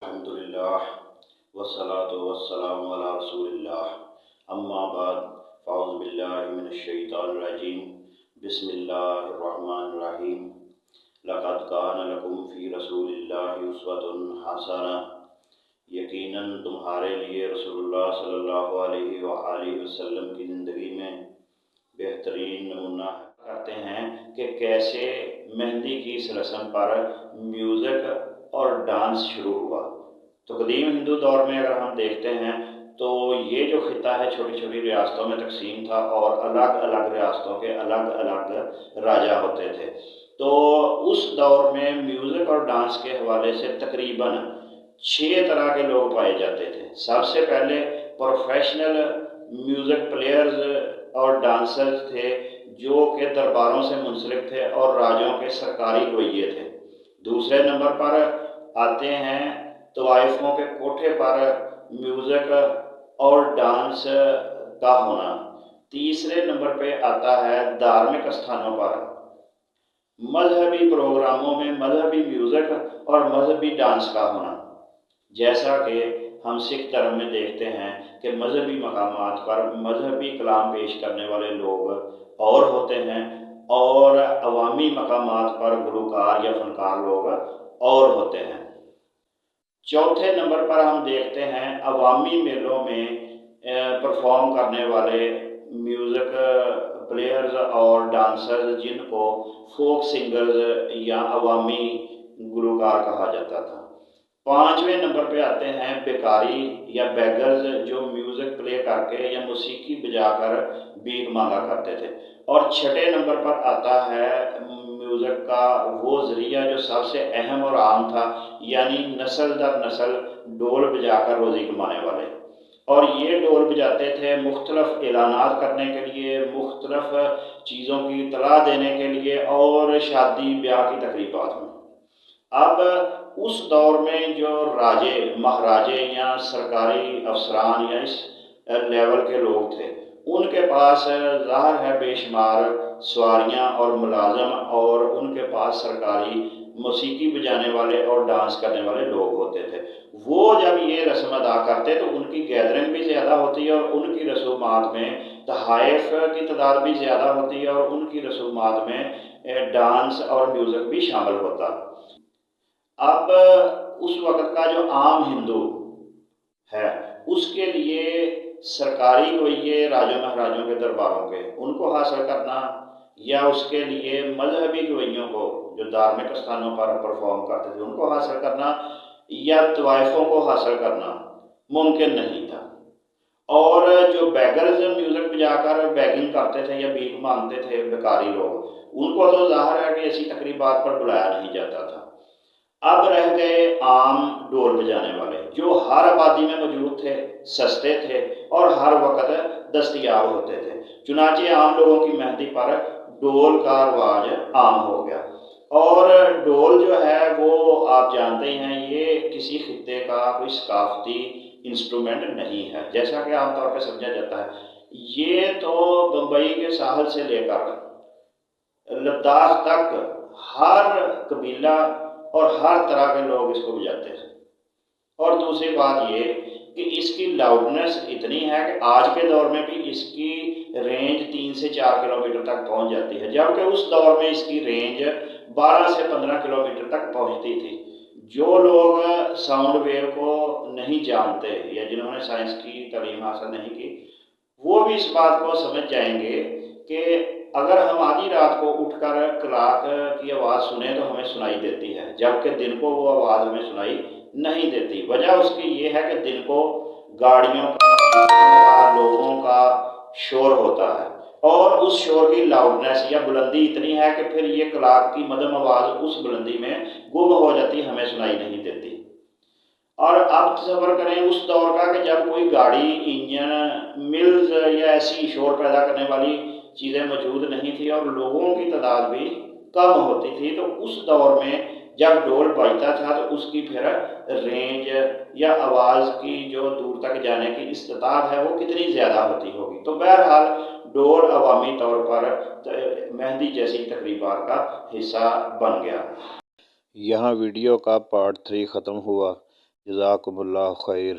الحمدللہ والصلاة والسلام علی رسول اللہ اما بعد فاعوذ باللہ من الشیطان الرجیم بسم اللہ الرحمن الرحیم لقد کان لکم فی رسول اللہ اسوۃ حسنہ یقیناً تمہارے لیے رسول اللہ صلی اللہ علیہ وآلہ وسلم کی زندگی میں بہترین نمونہ کرتے ہیں کہ کیسے مہندی کی اس رسم پر میوزک اور ڈانس شروع ہوا۔ تو قدیم ہندو دور میں اگر ہم دیکھتے ہیں تو یہ جو خطہ ہے چھوٹی چھوٹی ریاستوں میں تقسیم تھا اور الگ الگ ریاستوں کے الگ الگ راجا ہوتے تھے۔ تو اس دور میں میوزک اور ڈانس کے حوالے سے تقریباً 6 طرح کے لوگ پائے جاتے تھے۔ سب سے پہلے پروفیشنل میوزک پلیئرز اور ڈانسرز تھے جو کہ درباروں سے منسلک تھے اور راجوں کے سرکاری گویے تھے۔ دوسرے نمبر پر آتے ہیں طوائفوں کے کوٹھے پر میوزک اور ڈانس کا ہونا۔ تیسرے نمبر پہ آتا ہے دھارمک استھانوں پر مذہبی پروگراموں میں مذہبی میوزک اور مذہبی ڈانس کا ہونا، جیسا کہ ہم سکھ دھرم میں دیکھتے ہیں کہ مذہبی مقامات پر مذہبی کلام پیش کرنے والے لوگ اور ہوتے ہیں اور عوامی مقامات پر گلوکار یا فنکار لوگ اور ہوتے ہیں۔ چوتھے نمبر پر ہم دیکھتے ہیں عوامی میلوں میں پرفارم کرنے والے میوزک پلیئرز اور ڈانسرز جن کو فوک سنگرز یا عوامی گلوکار کہا جاتا تھا۔ 5ویں نمبر پہ آتے ہیں بیکاری یا بیگرز جو میوزک پلے کر کے یا موسیقی بجا کر بھیک مانگا کرتے تھے۔ اور 6 نمبر پر آتا ہے میوزک کا وہ ذریعہ جو سب سے اہم اور عام تھا، یعنی نسل در نسل ڈول بجا کر روزی کمانے والے۔ اور یہ ڈول بجاتے تھے مختلف اعلانات کرنے کے لیے، مختلف چیزوں کی اطلاع دینے کے لیے اور شادی بیاہ کی تقریبات میں۔ اب اس دور میں جو راجے مہاراجے یا سرکاری افسران یا اس لیول کے لوگ تھے ان کے پاس ظاہر ہے بے شمار سواریاں اور ملازم اور ان کے پاس سرکاری موسیقی بجانے والے اور ڈانس کرنے والے لوگ ہوتے تھے۔ وہ جب یہ رسم ادا کرتے تو ان کی گیدرنگ بھی زیادہ ہوتی ہے اور ان کی رسومات میں تحائف کی تعداد بھی زیادہ ہوتی ہے اور ان کی رسومات میں ڈانس اور میوزک بھی شامل ہوتا۔ اب اس وقت کا جو عام ہندو ہے اس کے لیے سرکاری گویے راجوں مہاراجوں کے درباروں کے ان کو حاصل کرنا یا اس کے لیے مذہبی گویوں کو جو دھارمک استھانوں پر پرفارم کرتے تھے ان کو حاصل کرنا یا طوائفوں کو حاصل کرنا ممکن نہیں تھا۔ اور جو بیگرز میوزک بجا کر بیگنگ کرتے تھے یا بھیک مانگتے تھے بیکاری لوگ ان کو تو ظاہر ہے کہ ایسی تقریبات پر بلایا نہیں جاتا تھا۔ اب رہ گئے عام ڈول بجانے والے جو ہر آبادی میں موجود تھے، سستے تھے اور ہر وقت دستیاب ہوتے تھے، چنانچہ عام لوگوں کی مہندی پر ڈول کا رواج عام ہو گیا۔ اور ڈول جو ہے وہ آپ جانتے ہی ہیں یہ کسی خطے کا کوئی ثقافتی انسٹرومنٹ نہیں ہے، جیسا کہ عام طور پہ سمجھا جاتا ہے۔ یہ تو بمبئی کے ساحل سے لے کر لداخ تک ہر قبیلہ اور ہر طرح کے لوگ اس کو بجاتے ہیں۔ اور دوسری بات یہ کہ اس کی لاؤڈنس اتنی ہے کہ آج کے دور میں بھی اس کی رینج 3 سے 4 کلومیٹر تک پہنچ جاتی ہے، جبکہ اس دور میں اس کی رینج 12 سے 15 کلومیٹر تک پہنچتی تھی۔ جو لوگ ساؤنڈ ویو کو نہیں جانتے یا جنہوں نے سائنس کی تعلیم حاصل نہیں کی وہ بھی اس بات کو سمجھ جائیں گے کہ اگر ہم آدھی رات کو اٹھ کر کلاک کی آواز سنیں تو ہمیں سنائی دیتی ہے، جبکہ دن کو وہ آواز ہمیں سنائی نہیں دیتی۔ وجہ اس کی یہ ہے کہ دن کو گاڑیوں کا لوگوں کا شور ہوتا ہے اور اس شور کی لاؤڈنس یا بلندی اتنی ہے کہ پھر یہ کلاک کی مدھم آواز اس بلندی میں گم ہو جاتی، ہمیں سنائی نہیں دیتی۔ اور اب تصور کریں اس دور کا کہ جب کوئی گاڑی، انجن، ملز یا ایسی شور پیدا کرنے والی چیزیں موجود نہیں تھی اور لوگوں کی تعداد بھی کم ہوتی تھی، تو اس دور میں جب ڈول بجتا تھا تو اس کی پھر رینج یا آواز کی جو دور تک جانے کی استطاعت ہے وہ کتنی زیادہ ہوتی ہوگی۔ تو بہرحال ڈول عوامی طور پر مہندی جیسی تقریبات کا حصہ بن گیا۔ یہاں ویڈیو کا پارٹ 3 ختم ہوا۔ جزاکم اللہ خیر۔